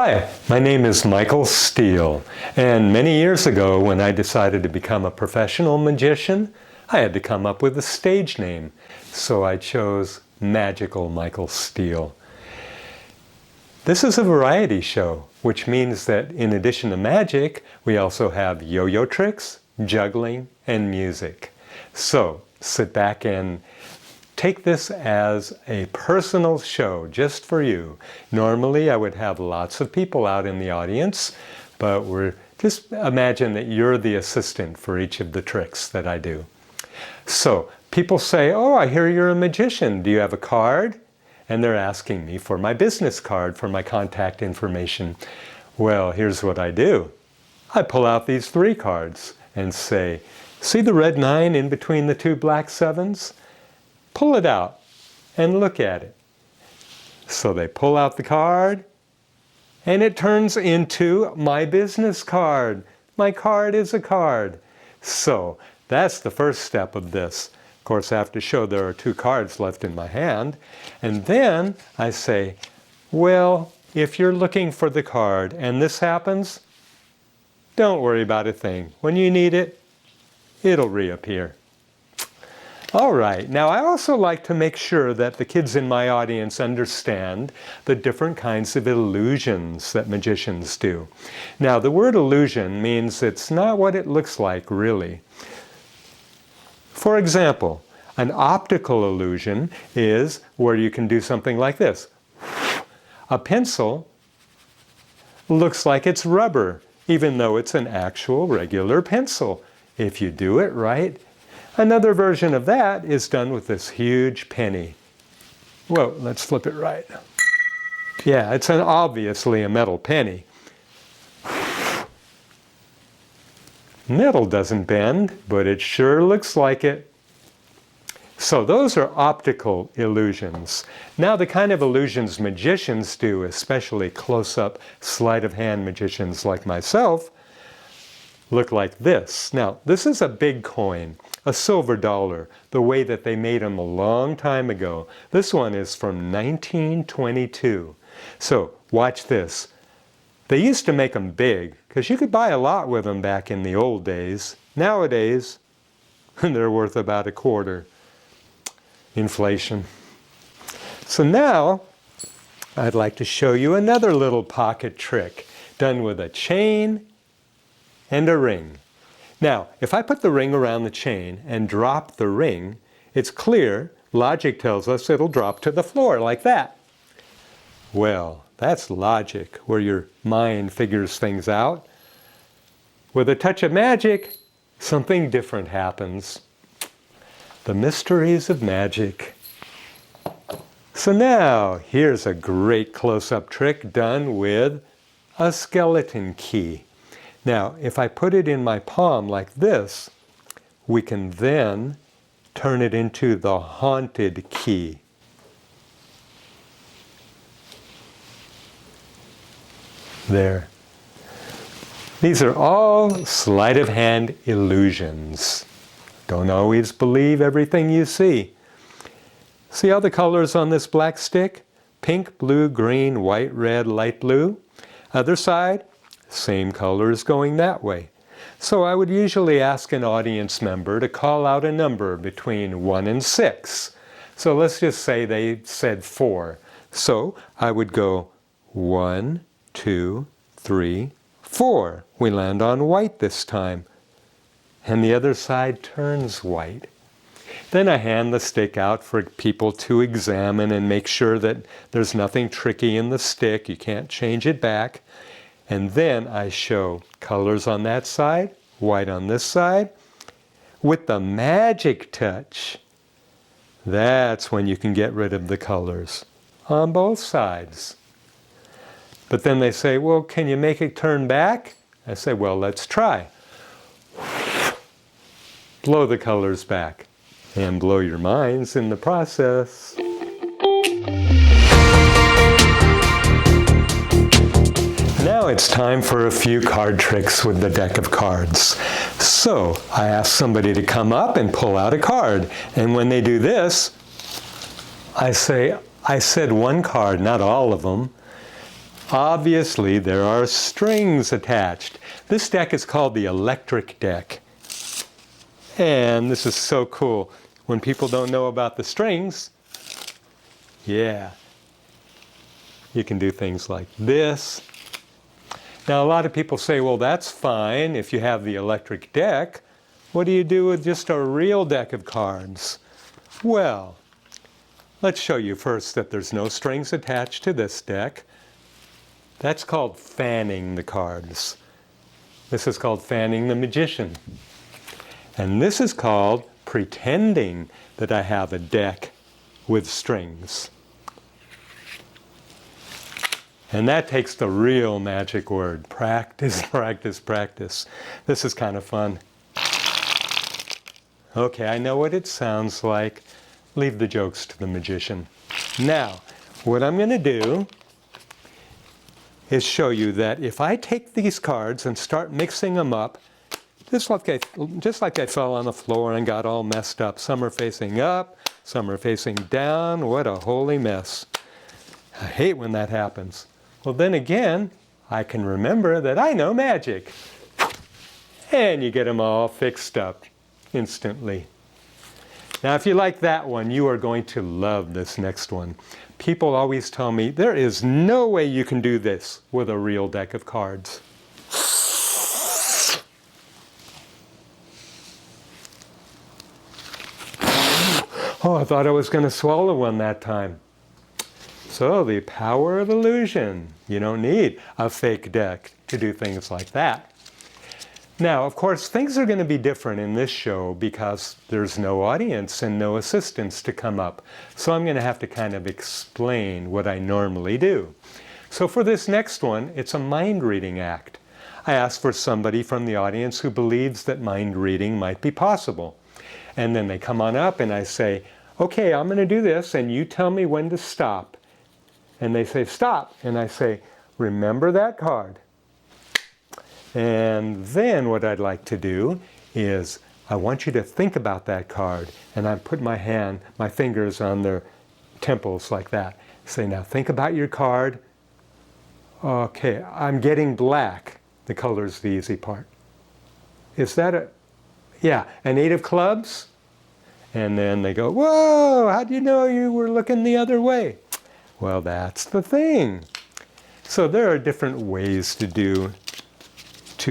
Hi, my name is Michael Steele, and many years ago when I decided to become a professional magician, I had to come up with a stage name, so I chose Magical Michael Steele. This is a variety show, which means that in addition to magic, we also have yo-yo tricks, juggling, and music. So sit back and take this as a personal show just for you. Normally I would have lots of people out in the audience, but just imagine that you're the assistant for each of the tricks that I do. So people say, oh, I hear you're a magician. Do you have a card? And they're asking me for my business card for my contact information. Well, here's what I do. I pull out these 3 cards and say, see the red 9 in between the 2 black 7s? Pull it out and look at it. So they pull out the card and it turns into my business card. My card is a card. So that's the first step of this. Of course, I have to show there are 2 cards left in my hand. And then I say, well, if you're looking for the card and this happens, don't worry about a thing. When you need it, it'll reappear. All right, now I also like to make sure that the kids in my audience understand the different kinds of illusions that magicians do. Now, the word illusion means it's not what it looks like, really. For example, an optical illusion is where you can do something like this. A pencil looks like it's rubber, even though it's an actual regular pencil, if you do it right. Another version of that is done with this huge penny. Whoa, let's flip it right. Yeah, it's obviously a metal penny. Metal doesn't bend, but it sure looks like it. So those are optical illusions. Now the kind of illusions magicians do, especially close-up sleight-of-hand magicians like myself, look like this. Now, this is a big coin, a silver dollar, the way that they made them a long time ago. This one is from 1922. So, watch this. They used to make them big, because you could buy a lot with them back in the old days. Nowadays, they're worth about $0.25. Inflation. So now, I'd like to show you another little pocket trick, done with a chain and a ring. Now, if I put the ring around the chain and drop the ring, it's clear, logic tells us it'll drop to the floor like that. Well, that's logic, where your mind figures things out. With a touch of magic, something different happens. The mysteries of magic. So now, here's a great close-up trick done with a skeleton key. Now, if I put it in my palm like this, we can then turn it into the haunted key. There. These are all sleight of hand illusions. Don't always believe everything you see. See all the colors on this black stick? Pink, blue, green, white, red, light blue. Other side? Same colors going that way. So I would usually ask an audience member to call out a number between 1 and 6. So let's just say they said 4. So I would go 1, 2, 3, 4. We land on white this time. And the other side turns white. Then I hand the stick out for people to examine and make sure that there's nothing tricky in the stick. You can't change it back. And then I show colors on that side, white on this side. With the magic touch, that's when you can get rid of the colors on both sides. But then they say, well, can you make it turn back? I say, well, let's try. Blow the colors back and blow your minds in the process. Now it's time for a few card tricks with the deck of cards. So I ask somebody to come up and pull out a card. And when they do this, I say, I said one card, not all of them. Obviously, there are strings attached. This deck is called the electric deck. And this is so cool. When people don't know about the strings, yeah, you can do things like this. Now, a lot of people say, well, that's fine if you have the electric deck. What do you do with just a real deck of cards? Well, let's show you first that there's no strings attached to this deck. That's called fanning the cards. This is called fanning the magician. And this is called pretending that I have a deck with strings. And that takes the real magic word. Practice, practice, practice. This is kind of fun. Okay, I know what it sounds like. Leave the jokes to the magician. Now, what I'm going to do is show you that if I take these cards and start mixing them up, just like I fell on the floor and got all messed up. Some are facing up, some are facing down. What a holy mess. I hate when that happens. Well, then again, I can remember that I know magic. And you get them all fixed up instantly. Now, if you like that one, you are going to love this next one. People always tell me, there is no way you can do this with a real deck of cards. Oh, I thought I was going to swallow one that time. So, the power of illusion. You don't need a fake deck to do things like that. Now, of course, things are going to be different in this show because there's no audience and no assistants to come up. So I'm going to have to kind of explain what I normally do. So for this next one, it's a mind reading act. I ask for somebody from the audience who believes that mind reading might be possible. And then they come on up and I say, okay, I'm going to do this and you tell me when to stop. And they say, stop. And I say, remember that card. And then what I'd like to do is I want you to think about that card. And I put my fingers on their temples like that. Say, now think about your card. Okay, I'm getting black. The color's the easy part. Is that yeah, an 8 of clubs? And then they go, whoa, how do you know you were looking the other way? Well, that's the thing. So there are different ways to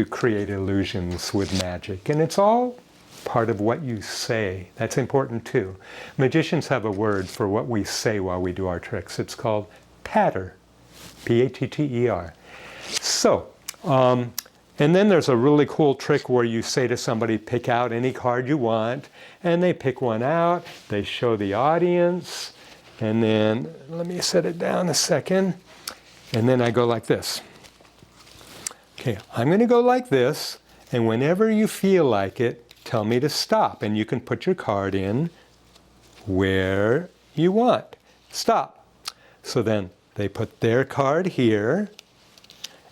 create illusions with magic. And it's all part of what you say. That's important too. Magicians have a word for what we say while we do our tricks. It's called patter. P-A-T-T-E-R. So, and then there's a really cool trick where you say to somebody, pick out any card you want, and they pick one out, they show the audience, and then, let me set it down a second, and then I go like this. Okay, I'm going to go like this, and whenever you feel like it, tell me to stop, and you can put your card in where you want. Stop. So then they put their card here,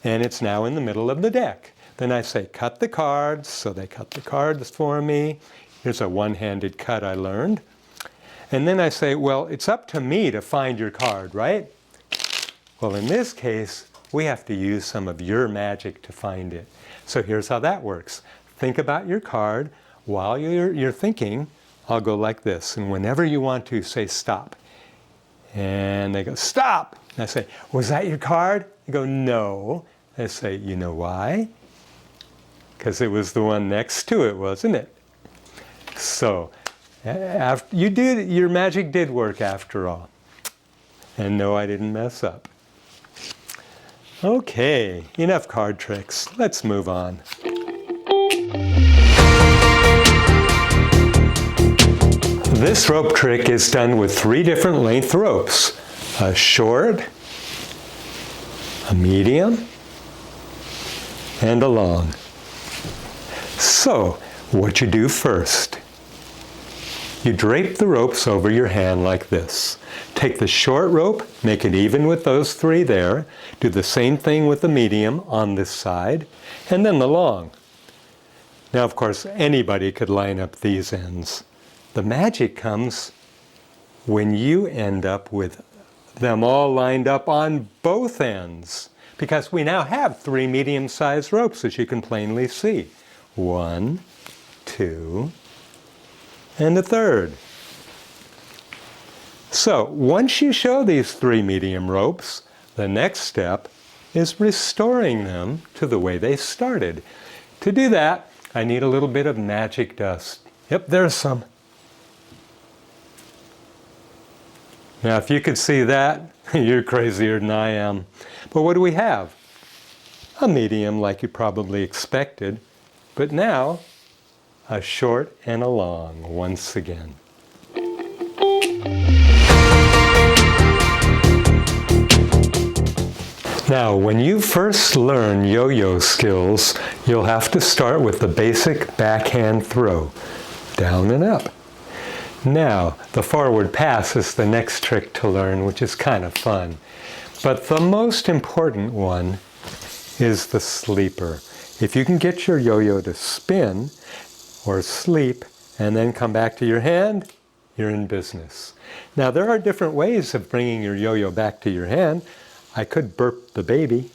and it's now in the middle of the deck. Then I say, cut the cards, so they cut the cards for me. Here's a one-handed cut I learned. And then I say, well, it's up to me to find your card, right? Well, in this case, we have to use some of your magic to find it. So here's how that works. Think about your card. While you're thinking, I'll go like this. And whenever you want to, say stop. And they go, stop! And I say, was that your card? They go, no. I say, you know why? Because it was the one next to it, wasn't it? So, your magic did work after all. And no, I didn't mess up. Okay, enough card tricks. Let's move on. This rope trick is done with 3 different length ropes. A short, a medium, and a long. So, what you do first, you drape the ropes over your hand like this. Take the short rope, make it even with those 3 there. Do the same thing with the medium on this side, and then the long. Now, of course, anybody could line up these ends. The magic comes when you end up with them all lined up on both ends. because we now have 3 medium-sized ropes, as you can plainly see. 1, 2, and a third. So once you show these 3 medium ropes, the next step is restoring them to the way they started. To do that, I need a little bit of magic dust. Yep, there's some. Now, if you could see that, you're crazier than I am. But what do we have? A medium, like you probably expected, but now a short and a long once again. Now, when you first learn yo-yo skills, you'll have to start with the basic backhand throw, down and up. Now, the forward pass is the next trick to learn, which is kind of fun. But the most important one is the sleeper. If you can get your yo-yo to spin or sleep and then come back to your hand, you're in business. Now, there are different ways of bringing your yo-yo back to your hand. I could burp the baby.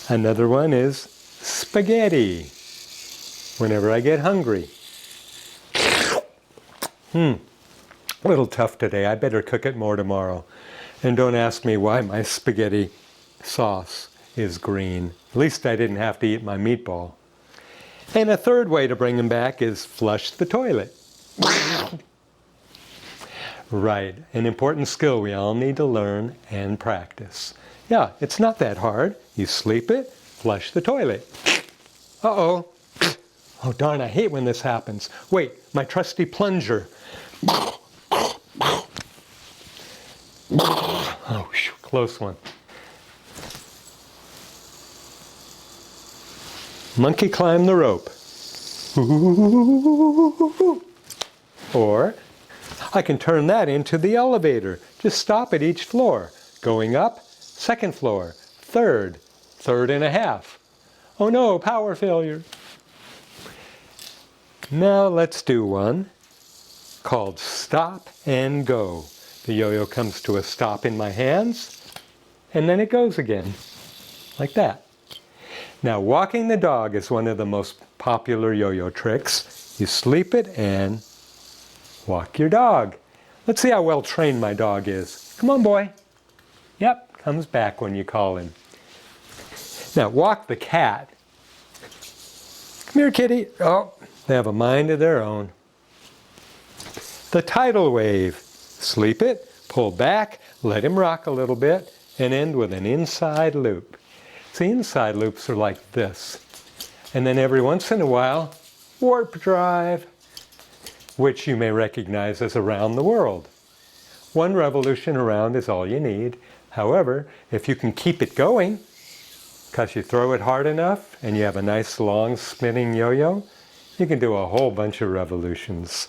Another one is spaghetti, whenever I get hungry. A little tough today. I better cook it more tomorrow. And don't ask me why my spaghetti sauce is green. At least I didn't have to eat my meatball. And a third way to bring them back is flush the toilet. Right, an important skill we all need to learn and practice. Yeah, it's not that hard. You sleep it, flush the toilet. Uh-oh. Oh darn, I hate when this happens. Wait, my trusty plunger. Oh, close one. Monkey climb the rope. Or I can turn that into the elevator. Just stop at each floor. Going up, second floor, third, third and a half. Oh no, power failure. Now let's do one called stop and go. The yo-yo comes to a stop in my hands, and then it goes again, like that. Now walking the dog is one of the most popular yo-yo tricks. You sleep it and walk your dog. Let's see how well trained my dog is. Come on, boy. Yep, comes back when you call him. Now walk the cat. Come here, kitty. Oh, they have a mind of their own. The tidal wave. Sleep it, pull back, let him rock a little bit, and end with an inside loop. See, inside loops are like this. And then every once in a while, warp drive, which you may recognize as around the world. One revolution around is all you need. However, if you can keep it going, because you throw it hard enough and you have a nice long spinning yo-yo, you can do a whole bunch of revolutions.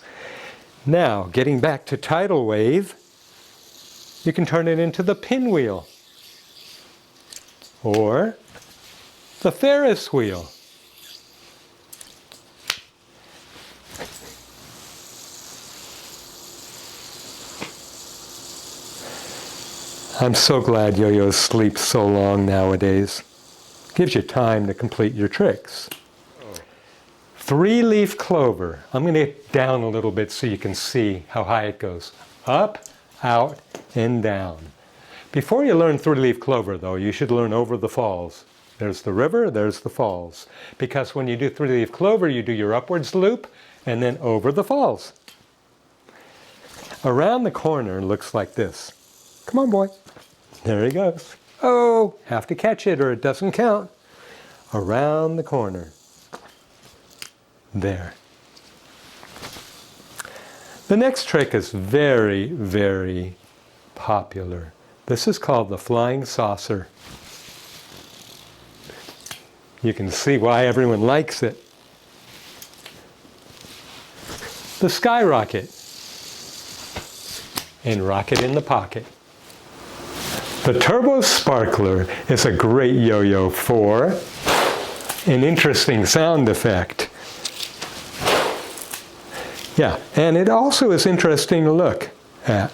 Now, getting back to tidal wave, you can turn it into the pinwheel or the Ferris wheel. I'm so glad yo-yos sleep so long nowadays. Gives you time to complete your tricks. 3-leaf clover. I'm going to get down a little bit so you can see how high it goes. Up, out, and down. Before you learn 3-leaf clover, though, you should learn over the falls. There's the river, there's the falls. Because when you do 3-leaf clover, you do your upwards loop, and then over the falls. Around the corner looks like this. Come on, boy. There he goes. Oh, have to catch it or it doesn't count. Around the corner. There. The next trick is very, very popular. This is called the flying saucer. You can see why everyone likes it. The skyrocket. And rocket in the pocket. The Turbo Sparkler is a great yo-yo for an interesting sound effect. Yeah, and it also is interesting to look at.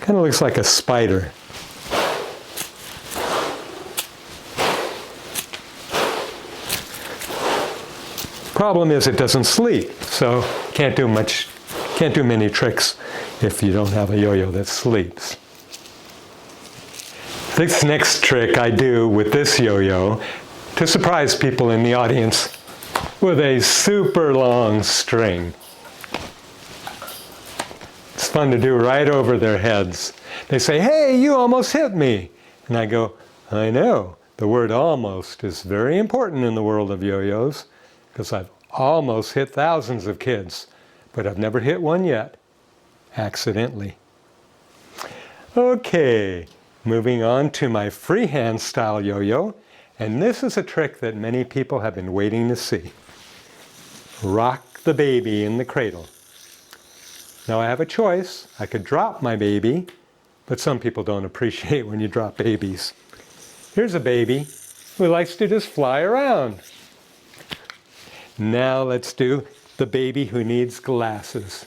Kind of looks like a spider. Problem is it doesn't sleep, so can't do many tricks if you don't have a yo-yo that sleeps. This next trick I do with this yo-yo to surprise people in the audience with a super long string. It's fun to do right over their heads. They say, "Hey, you almost hit me." And I go, "I know. The word almost is very important in the world of yo-yos because I've almost hit thousands of kids, but I've never hit one yet, accidentally." Okay, moving on to my freehand style yo-yo. And this is a trick that many people have been waiting to see. Rock the baby in the cradle. Now I have a choice. I could drop my baby, but some people don't appreciate when you drop babies. Here's a baby who likes to just fly around. Now let's do the baby who needs glasses.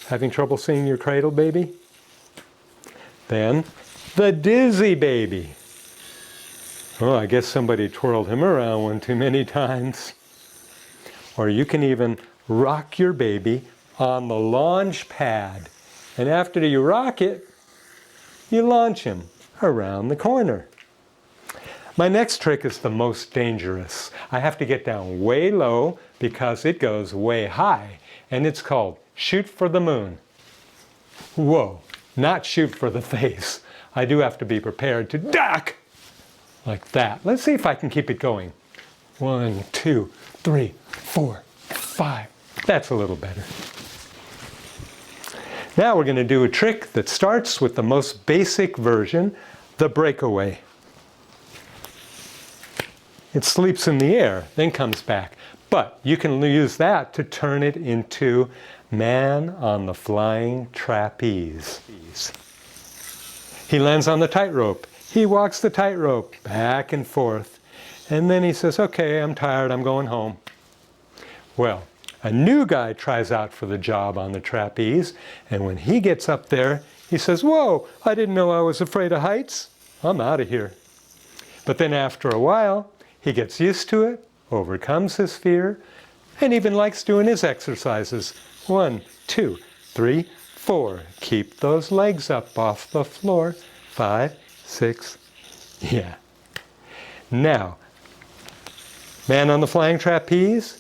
Having trouble seeing your cradle, baby? Then the dizzy baby. Oh, I guess somebody twirled him around one too many times. Or you can even rock your baby on the launch pad. And after you rock it, you launch him around the corner. My next trick is the most dangerous. I have to get down way low because it goes way high. And it's called shoot for the moon. Whoa, not shoot for the face. I do have to be prepared to duck. Like that. Let's see if I can keep it going. 1, 2, 3, 4, 5. That's a little better. Now we're going to do a trick that starts with the most basic version, the breakaway. It sleeps in the air, then comes back. But you can use that to turn it into man on the flying trapeze. He lands on the tightrope. He walks the tightrope back and forth. And then he says, "Okay, I'm tired, I'm going home." Well, a new guy tries out for the job on the trapeze. And when he gets up there, he says, "Whoa, I didn't know I was afraid of heights. I'm out of here." But then after a while, he gets used to it, overcomes his fear, and even likes doing his exercises. 1, 2, 3, 4. Keep those legs up off the floor. 5, 6. Yeah. Now, man on the flying trapeze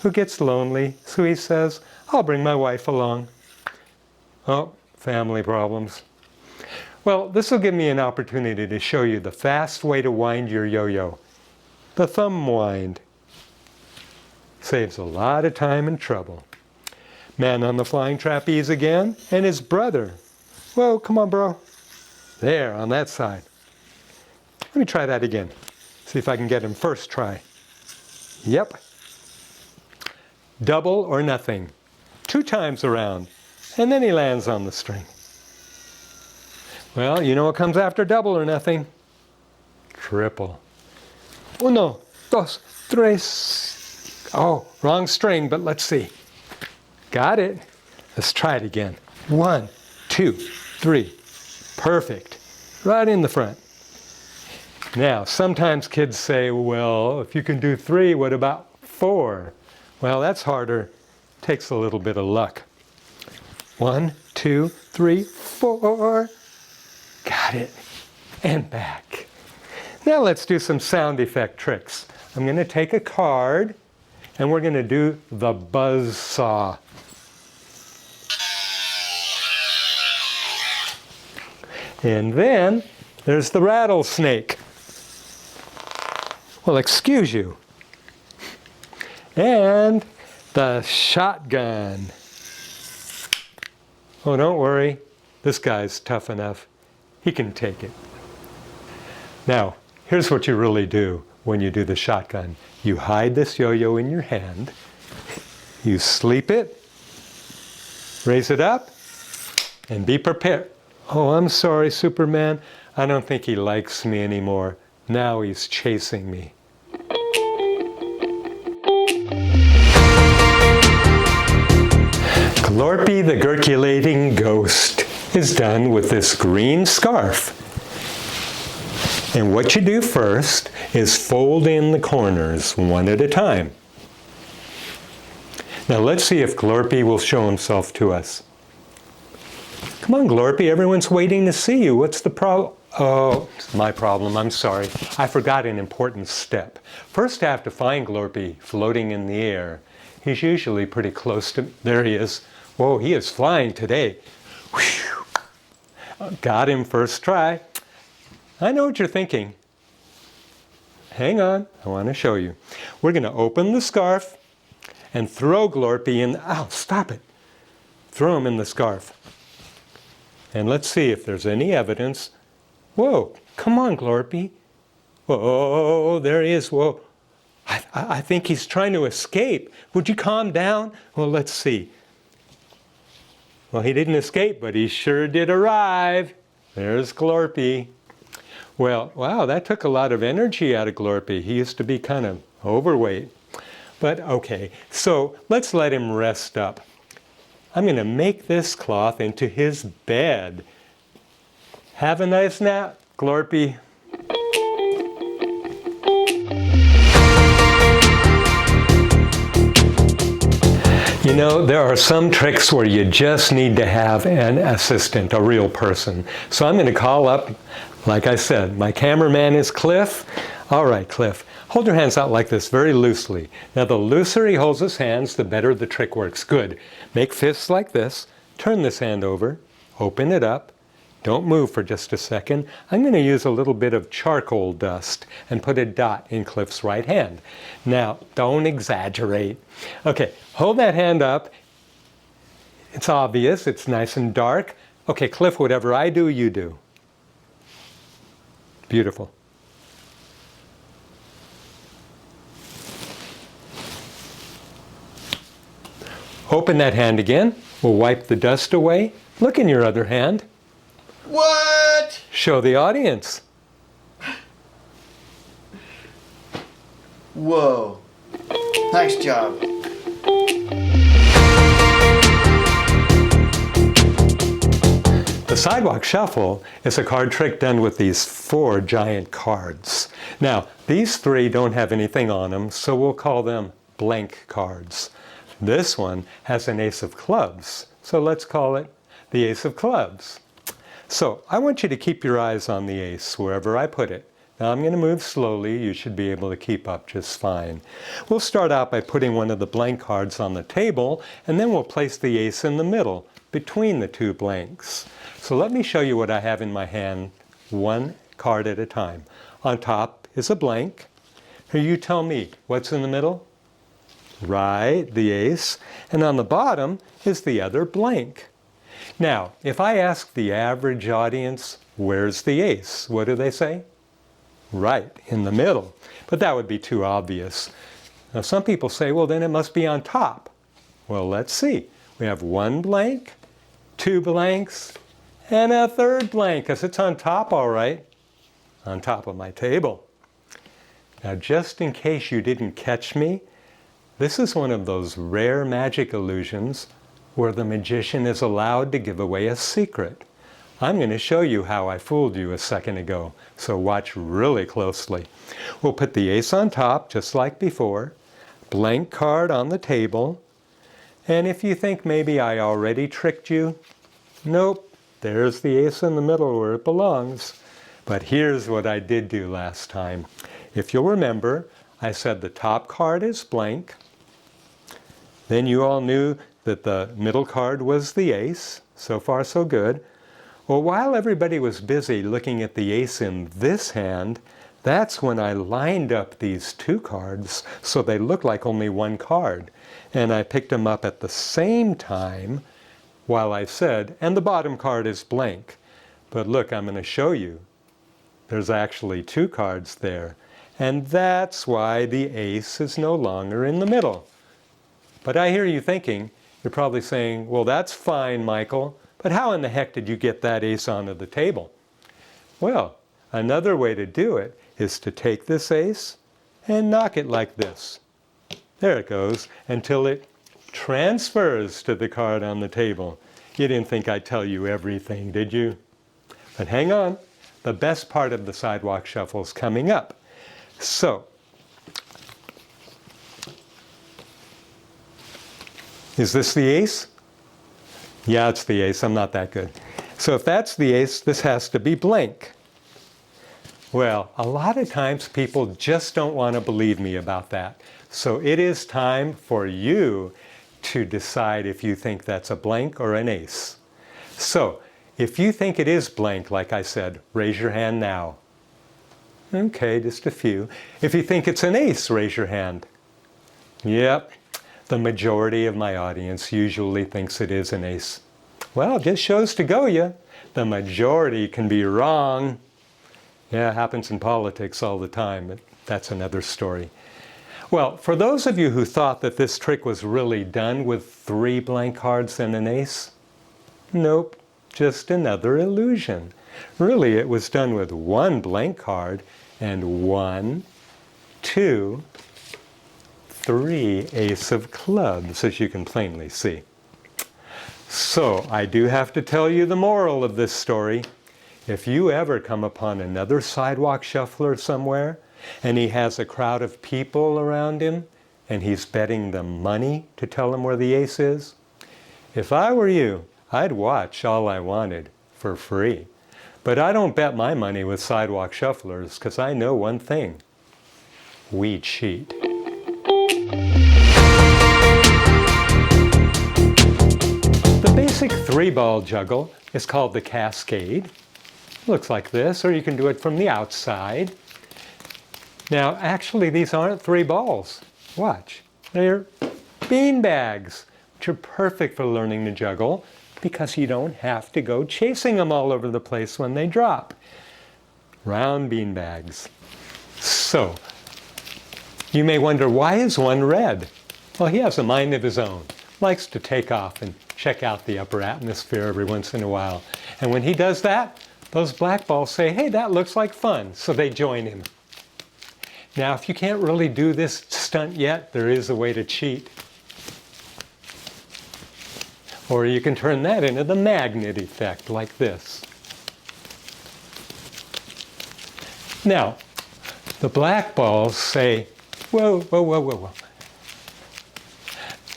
who gets lonely, so he says, "I'll bring my wife along." Oh, family problems. Well, this will give me an opportunity to show you the fast way to wind your yo-yo. The thumb wind. Saves a lot of time and trouble. Man on the flying trapeze again, and his brother. Whoa, come on, bro. There, on that side. Let me try that again. See if I can get him first try. Yep. Double or nothing. 2 times around, and then he lands on the string. Well, you know what comes after double or nothing? Triple. 1, 2, 3. Oh, wrong string, but let's see. Got it. Let's try it again. 1, 2, 3. Perfect. Right in the front. Now, sometimes kids say, "Well, if you can do 3, what about 4? Well, that's harder. Takes a little bit of luck. 1, 2, 3, 4. Got it. And back. Now let's do some sound effect tricks. I'm going to take a card, and we're going to do the buzz saw. And then there's the rattlesnake. Well, excuse you. And the shotgun. Oh, don't worry. This guy's tough enough. He can take it. Now, here's what you really do when you do the shotgun. You hide this yo-yo in your hand. You sleep it. Raise it up. And be prepared. Oh, I'm sorry, Superman. I don't think he likes me anymore. Now he's chasing me. Glorpy the Gurculating Ghost. is done with this green scarf. And what you do first is fold in the corners one at a time. Now let's see if Glorpy will show himself to us. Come on, Glorpy, everyone's waiting to see you. What's the problem? Oh, it's my problem, I'm sorry. I forgot an important step. First I have to find Glorpy floating in the air. He's usually pretty close to, there he is. Whoa, he is flying today. Whew. Got him first try. I know what you're thinking. Hang on, I want to show you. We're going to open the scarf and throw Glorpy in, ow, stop it. Throw him in the scarf. And let's see if there's any evidence. Whoa, come on, Glorpy. Whoa, there he is, whoa. I think he's trying to escape. Would you calm down? Well, let's see. Well, he didn't escape, but he sure did arrive. There's Glorpy. Well, wow, that took a lot of energy out of Glorpy. He used to be kind of overweight. But okay, so let's let him rest up. I'm going to make this cloth into his bed. Have a nice nap, Glorpy. You know, there are some tricks where you just need to have an assistant, a real person. So I'm going to call up, like I said, my cameraman is Cliff. All right, Cliff, hold your hands out like this very loosely. Now the looser he holds his hands, the better the trick works. Good. Make fists like this. Turn this hand over. Open it up. Don't move for just a second. I'm going to use a little bit of charcoal dust and put a dot in Cliff's right hand. Now, don't exaggerate. Okay, hold that hand up. It's obvious. It's nice and dark. Okay, Cliff, whatever I do, you do. Beautiful. Open that hand again. We'll wipe the dust away. Look in your other hand. What? Show the audience. Whoa. Nice job. The sidewalk shuffle is a card trick done with these 4 giant cards. Now, these 3 don't have anything on them, so we'll call them blank cards. This one has an ace of clubs, so let's call it the ace of clubs. So I want you to keep your eyes on the ace wherever I put it. Now I'm going to move slowly. You should be able to keep up just fine. We'll start out by putting one of the blank cards on the table, and then we'll place the ace in the middle between the 2 blanks. So let me show you what I have in my hand, one card at a time. On top is a blank. Here, you tell me, what's in the middle? Right, the ace. And on the bottom is the other blank. Now, if I ask the average audience, where's the ace? What do they say? Right, in the middle. But that would be too obvious. Now, some people say, well, then it must be on top. Well, let's see. We have 1 blank, 2 blanks, and a 3rd blank, because it's on top, all right, on top of my table. Now, just in case you didn't catch me, this is one of those rare magic illusions where the magician is allowed to give away a secret. I'm going to show you how I fooled you a second ago, so watch really closely. We'll put the ace on top, just like before, blank card on the table, and if you think maybe I already tricked you, nope, there's the ace in the middle where it belongs. But here's what I did do last time. If you'll remember, I said the top card is blank. Then you all knew that the middle card was the ace. So far, so good. Well, while everybody was busy looking at the ace in this hand, that's when I lined up these 2 cards so they look like only 1 card. And I picked them up at the same time while I said, and the bottom card is blank. But look, I'm going to show you. There's actually 2 cards there. And that's why the ace is no longer in the middle. But I hear you thinking, you're probably saying, well, that's fine, Michael, but how in the heck did you get that ace onto the table? Well, another way to do it is to take this ace and knock it like this. There it goes, until it transfers to the card on the table. You didn't think I'd tell you everything, did you? But hang on, the best part of the sidewalk shuffle is coming up. So, is this the ace? Yeah, it's the ace. I'm not that good. So if that's the ace, this has to be blank. Well, a lot of times people just don't want to believe me about that. So it is time for you to decide if you think that's a blank or an ace. So if you think it is blank, like I said, raise your hand now. Okay, just a few. If you think it's an ace, raise your hand. Yep, the majority of my audience usually thinks it is an ace. Well, it just shows to go you. The majority can be wrong. Yeah, it happens in politics all the time, but that's another story. Well, for those of you who thought that this trick was really done with 3 blank cards and an ace, nope, just another illusion. Really, it was done with 1 blank card and 1, 2, 3 ace of clubs, as you can plainly see. So, I do have to tell you the moral of this story. If you ever come upon another sidewalk shuffler somewhere, and he has a crowd of people around him, and he's betting them money to tell him where the ace is, if I were you, I'd watch all I wanted for free. But I don't bet my money with sidewalk shufflers, because I know one thing. We cheat. The basic 3-ball juggle is called the cascade. It looks like this, or you can do it from the outside. Now, actually, these aren't 3 balls. Watch. They're bean bags, which are perfect for learning to juggle because you don't have to go chasing them all over the place when they drop. Round bean bags. So, you may wonder, why is one red? Well, he has a mind of his own. Likes to take off and check out the upper atmosphere every once in a while. And when he does that, those black balls say, hey, that looks like fun, so they join him. Now, if you can't really do this stunt yet, there is a way to cheat. Or you can turn that into the magnet effect, like this. Now, the black balls say, whoa, whoa, whoa, whoa, whoa.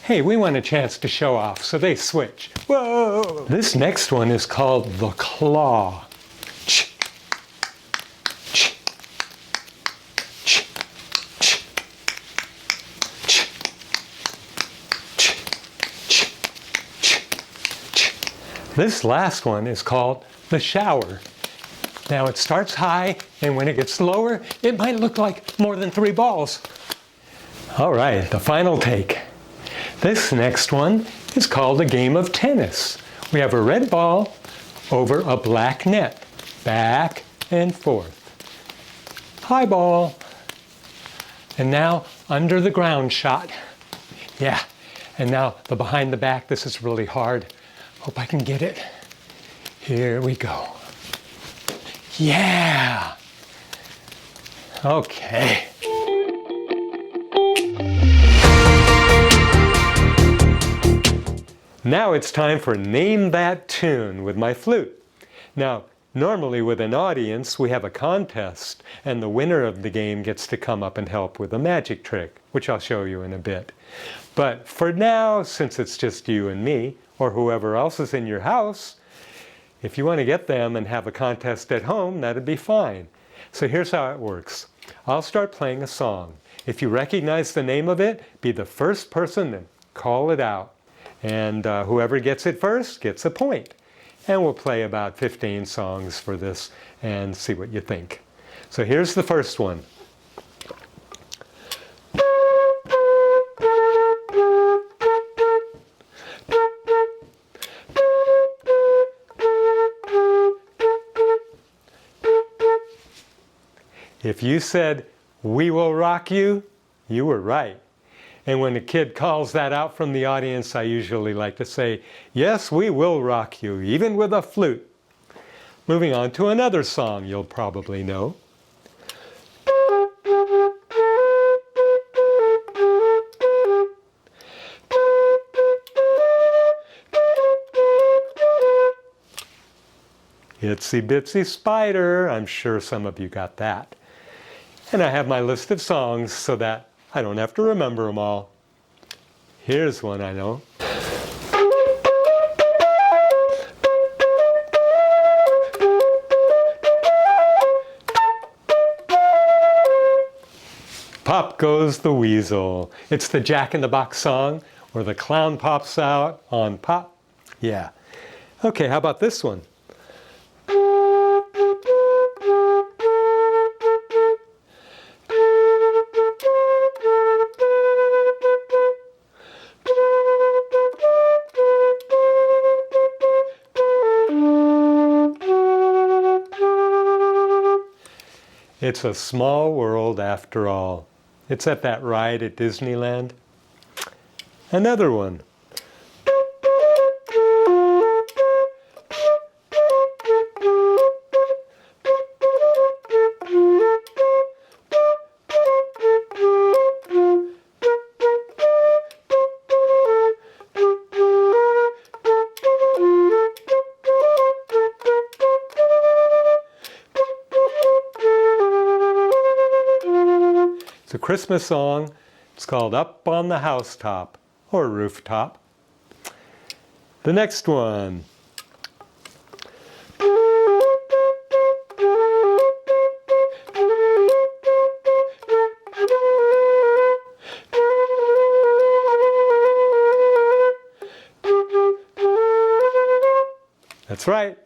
Hey, we want a chance to show off, so they switch. Whoa! This next one is called the claw. This last one is called the shower. Now it starts high, and when it gets lower, it might look like more than 3 balls. All right, the final take. This next one is called a game of tennis. We have a red ball over a black net, back and forth. High ball. And now under the ground shot. Yeah, and now the behind the back, this is really hard. Hope I can get it. Here we go. Yeah! Okay. Now it's time for Name That Tune with my flute. Now, normally with an audience, we have a contest, and the winner of the game gets to come up and help with a magic trick, which I'll show you in a bit. But for now, since it's just you and me, or whoever else is in your house, if you want to get them and have a contest at home, that'd be fine. So here's how it works. I'll start playing a song. If you recognize the name of it, be the first person to call it out. And whoever gets it first gets a point. And we'll play about 15 songs for this and see what you think. So here's the first one. If you said, "We will rock you," you were right. And when a kid calls that out from the audience, I usually like to say, "Yes, we will rock you, even with a flute." Moving on to another song you'll probably know. Itsy Bitsy Spider. I'm sure some of you got that. And I have my list of songs so that I don't have to remember them all. Here's one I know. Pop goes the weasel. It's the Jack in the Box song where the clown pops out on Pop. Yeah. Okay, how about this one? It's a small world after all. It's at that ride at Disneyland. Another one. It's a Christmas song. It's called Up on the Housetop or Rooftop. The next one. That's right,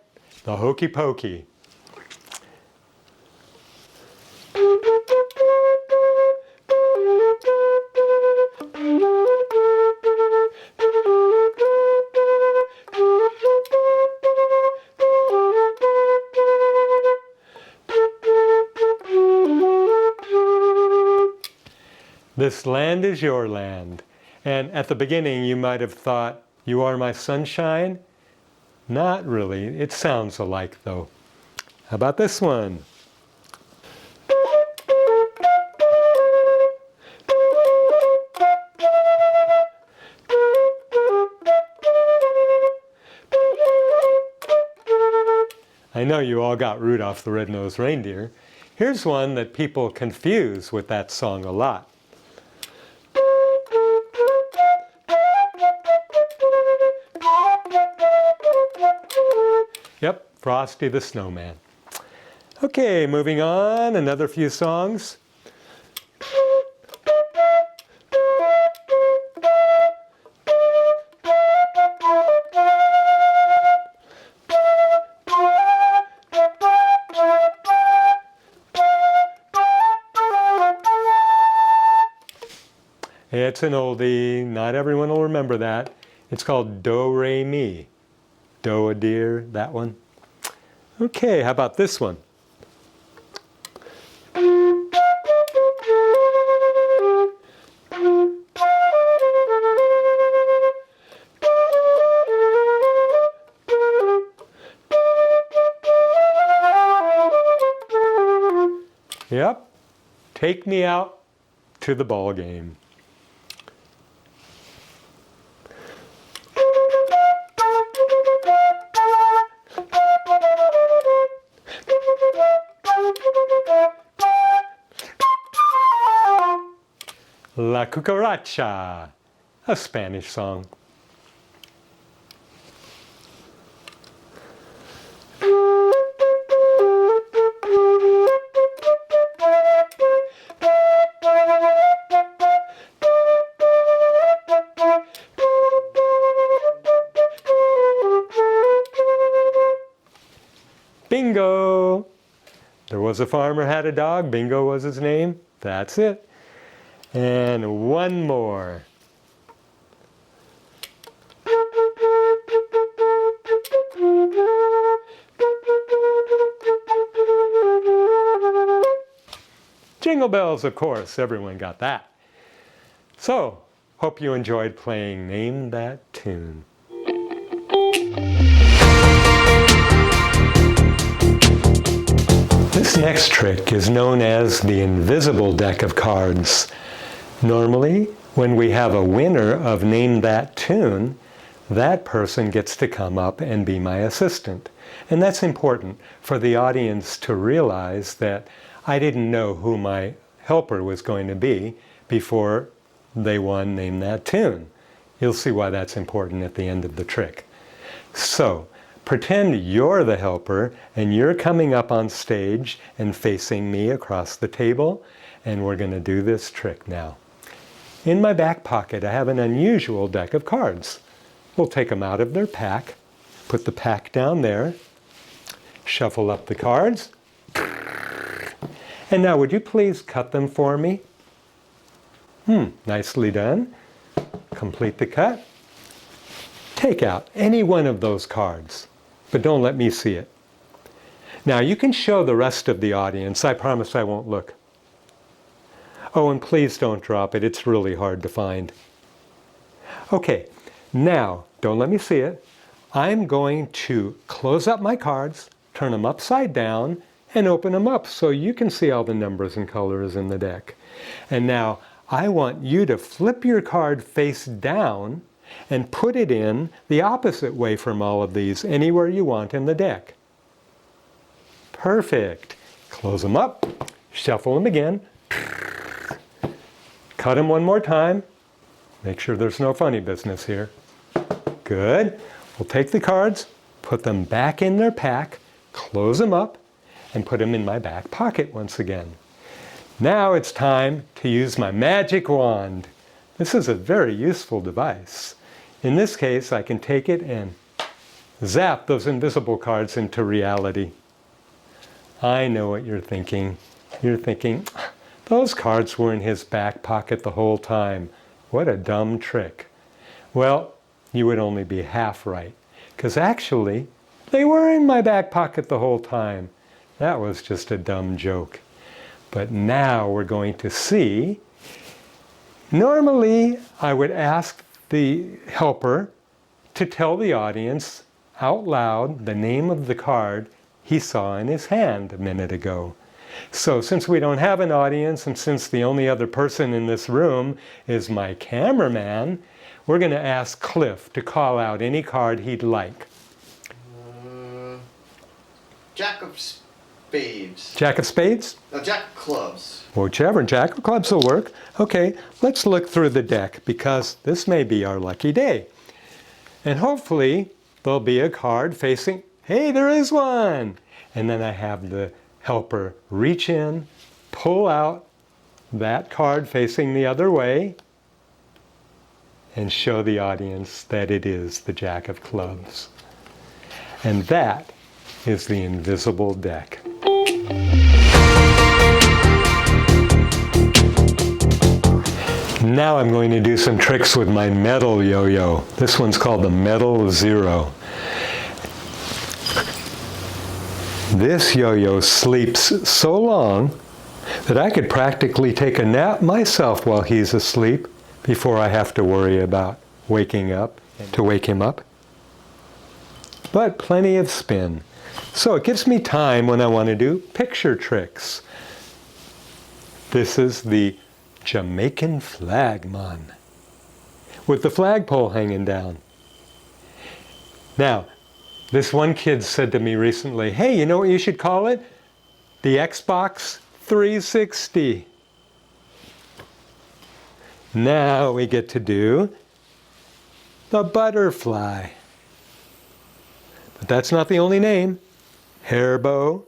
the Hokey Pokey. This land is your land. And at the beginning you might have thought, you are my sunshine? Not really. It sounds alike though. How about this one? I know you all got Rudolph the Red-Nosed Reindeer. Here's one that people confuse with that song a lot. Yep, Frosty the Snowman. Okay, moving on, another few songs. It's an oldie, not everyone will remember that. It's called Do Re Mi. Do a deer, that one. Okay, how about this one? Yep, Take Me Out to the Ball Game. La Cucaracha, a Spanish song. Bingo! There was a farmer had a dog, Bingo was his name. That's it. And one more. Jingle bells, of course, everyone got that. So, hope you enjoyed playing Name That Tune. This next trick is known as the invisible deck of cards. Normally, when we have a winner of Name That Tune, that person gets to come up and be my assistant. And that's important for the audience to realize that I didn't know who my helper was going to be before they name that tune. You'll see why that's important at the end of the trick. So, pretend you're the helper and you're coming up on stage and facing me across the table, and we're going to do this trick now. In my back pocket, I have an unusual deck of cards. We'll take them out of their pack, put the pack down there, shuffle up the cards, and now would you please cut them for me? Nicely done. Complete the cut. Take out any one of those cards, but don't let me see it. Now you can show the rest of the audience. I promise I won't look. Oh, and please don't drop it. It's really hard to find. Okay, now, don't let me see it. I'm going to close up my cards, turn them upside down, and open them up so you can see all the numbers and colors in the deck. And now, I want you to flip your card face down and put it in the opposite way from all of these, anywhere you want in the deck. Perfect. Close them up, shuffle them again, cut them one more time. Make sure there's no funny business here. Good. We'll take the cards, put them back in their pack, close them up, and put them in my back pocket once again. Now it's time to use my magic wand. This is a very useful device. In this case, I can take it and zap those invisible cards into reality. I know what you're thinking. You're thinking, those cards were in his back pocket the whole time. What a dumb trick. Well, you would only be half right, because actually, they were in my back pocket the whole time. That was just a dumb joke. But now we're going to see. Normally, I would ask the helper to tell the audience out loud the name of the card he saw in his hand a minute ago. So since we don't have an audience, and since the only other person in this room is my cameraman, we're going to ask Cliff to call out any card he'd like. Jack of spades. Jack of spades? No, Jack of clubs. Whichever. Jack of clubs will work. Okay, let's look through the deck, because this may be our lucky day. And hopefully there'll be a card facing, hey, there is one! And then I have the helper reach in, pull out that card facing the other way, and show the audience that it is the Jack of clubs. And that is the invisible deck. Now I'm going to do some tricks with my metal yo-yo. This one's called the Metal Zero. This yo-yo sleeps so long that I could practically take a nap myself while he's asleep before I have to worry about waking up to wake him up. But plenty of spin. So it gives me time when I want to do picture tricks. This is the Jamaican flagman with the flagpole hanging down. Now, this one kid said to me recently, hey, you know what you should call it? The Xbox 360. Now we get to do the butterfly. But that's not the only name. Hair bow,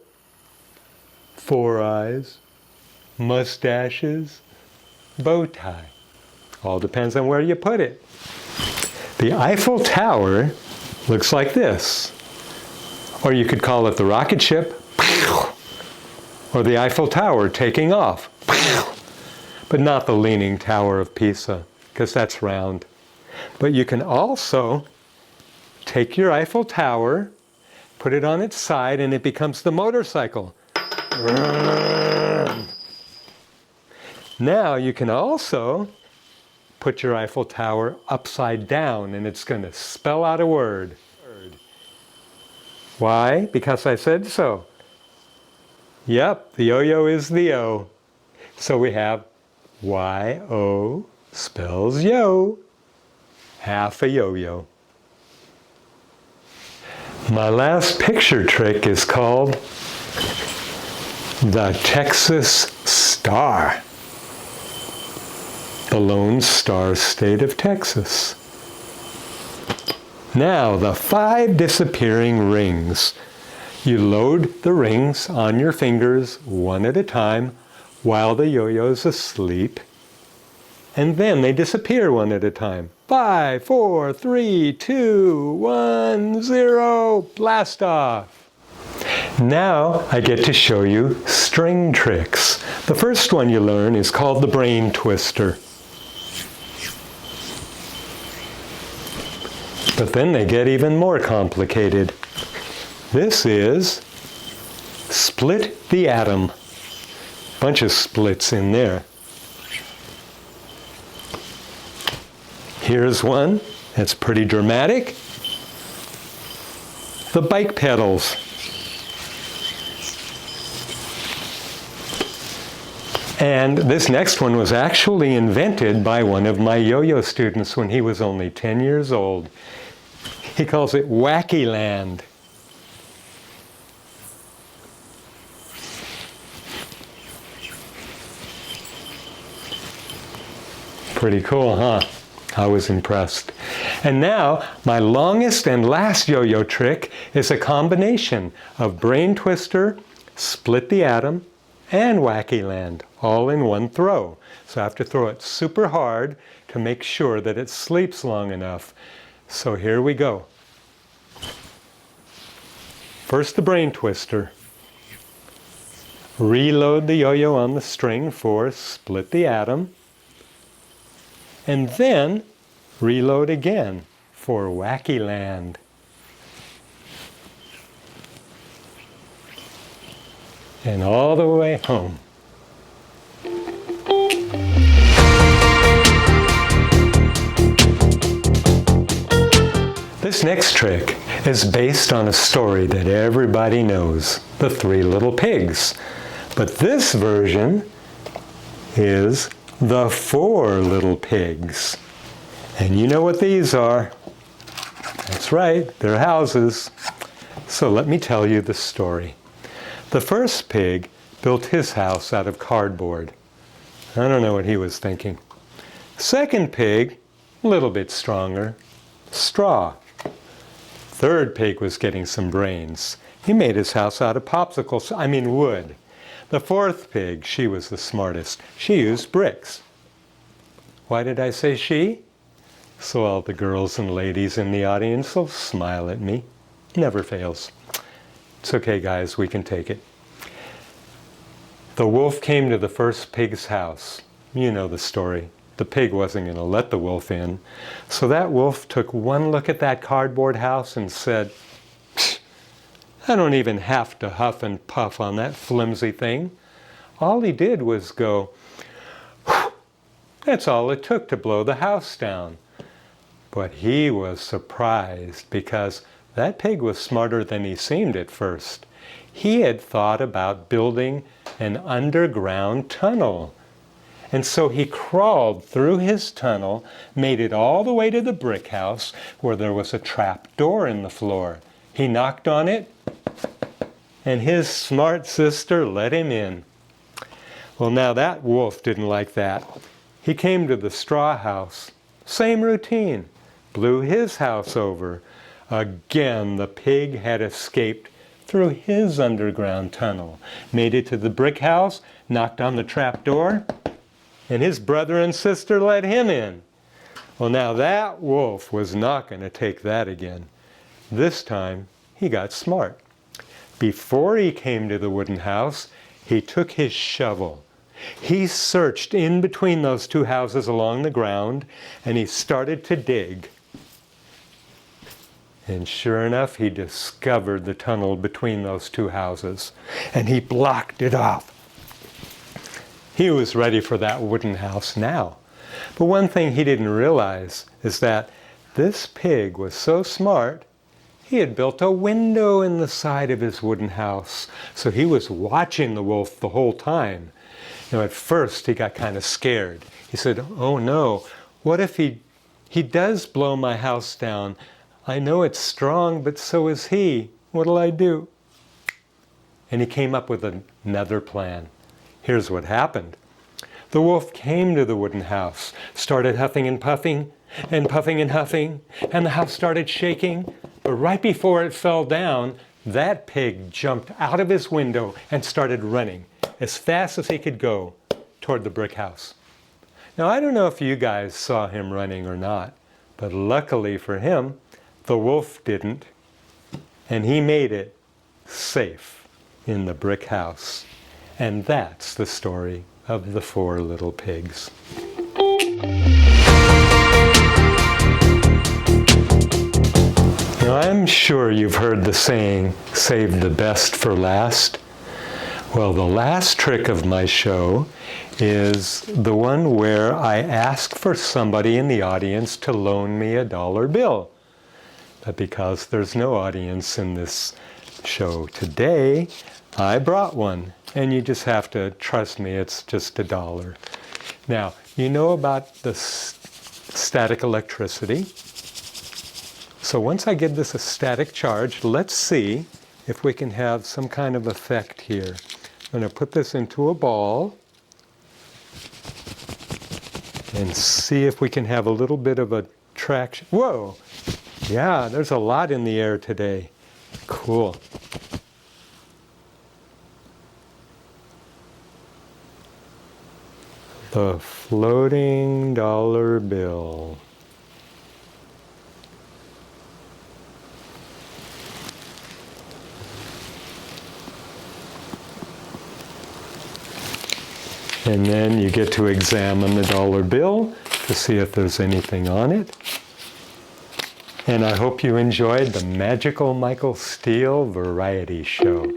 four eyes, mustaches, bow tie. All depends on where you put it. The Eiffel Tower looks like this. Or you could call it the rocket ship, or the Eiffel Tower taking off. But not the Leaning Tower of Pisa, because that's round. But you can also take your Eiffel Tower, put it on its side, and it becomes the motorcycle. Now you can also put your Eiffel Tower upside down, and it's going to spell out a word. Why? Because I said so. Yep, the yo-yo is the O. So we have Y-O spells yo, half a yo-yo. My last picture trick is called the Texas Star. The Lone Star State of Texas. Now, the 5 disappearing rings. You load the rings on your fingers one at a time while the yo-yo's asleep, and then they disappear one at a time. 5, 4, 3, 2, 1, 0, blast off. Now I get to show you string tricks. The first one you learn is called the brain twister. But then they get even more complicated. This is split the atom. Bunch of splits in there. Here's one that's pretty dramatic. The bike pedals. And this next one was actually invented by one of my yo-yo students when he was only 10 years old. He calls it Wacky Land. Pretty cool, huh? I was impressed. And now, my longest and last yo-yo trick is a combination of brain twister, split the atom, and Wacky Land, all in one throw. So I have to throw it super hard to make sure that it sleeps long enough. So here we go. First the brain twister. Reload the yo-yo on the string for split the atom. And then reload again for Wacky Land. And all the way home. This next trick is based on a story that everybody knows, The 3 Little Pigs. But this version is The 4 Little Pigs. And you know what these are. That's right, they're houses. So let me tell you the story. The first pig built his house out of cardboard. I don't know what he was thinking. Second pig, a little bit stronger, straw. Third pig was getting some brains. He made his house out of wood. The fourth pig, she was the smartest. She used bricks. Why did I say she? So all the girls and ladies in the audience will smile at me. Never fails. It's okay, guys, we can take it. The wolf came to the first pig's house. You know the story. The pig wasn't going to let the wolf in. So that wolf took one look at that cardboard house and said, I don't even have to huff and puff on that flimsy thing. All he did was go, that's all it took to blow the house down. But he was surprised because that pig was smarter than he seemed at first. He had thought about building an underground tunnel. And so he crawled through his tunnel, made it all the way to the brick house where there was a trap door in the floor. He knocked on it, and his smart sister let him in. Well, now that wolf didn't like that. He came to the straw house. Same routine. Blew his house over. Again, the pig had escaped through his underground tunnel. Made it to the brick house, knocked on the trap door, and his brother and sister let him in. Well, now that wolf was not going to take that again. This time, he got smart. Before he came to the wooden house, he took his shovel. He searched in between those two houses along the ground, and he started to dig. And sure enough, he discovered the tunnel between those two houses, and he blocked it off. He was ready for that wooden house now. But one thing he didn't realize is that this pig was so smart, he had built a window in the side of his wooden house. So he was watching the wolf the whole time. Now at first he got kind of scared. He said, oh no, what if he does blow my house down? I know it's strong, but so is he. What'll I do? And he came up with another plan. Here's what happened. The wolf came to the wooden house, started huffing and puffing, and puffing and huffing, and the house started shaking. But right before it fell down, that pig jumped out of his window and started running as fast as he could go toward the brick house. Now, I don't know if you guys saw him running or not, but luckily for him, the wolf didn't, and he made it safe in the brick house. And that's the story of the 4 little pigs. Now, I'm sure you've heard the saying, save the best for last. Well, the last trick of my show is the one where I ask for somebody in the audience to loan me a dollar bill. But because there's no audience in this show today, I brought one. And you just have to trust me, it's just $1. Now, you know about the static electricity. So once I give this a static charge, let's see if we can have some kind of effect here. I'm going to put this into a ball and see if we can have a little bit of a traction. Whoa! Yeah, there's a lot in the air today. Cool. The floating dollar bill. And then you get to examine the dollar bill to see if there's anything on it. And I hope you enjoyed the Magical Michael Steele Variety Show.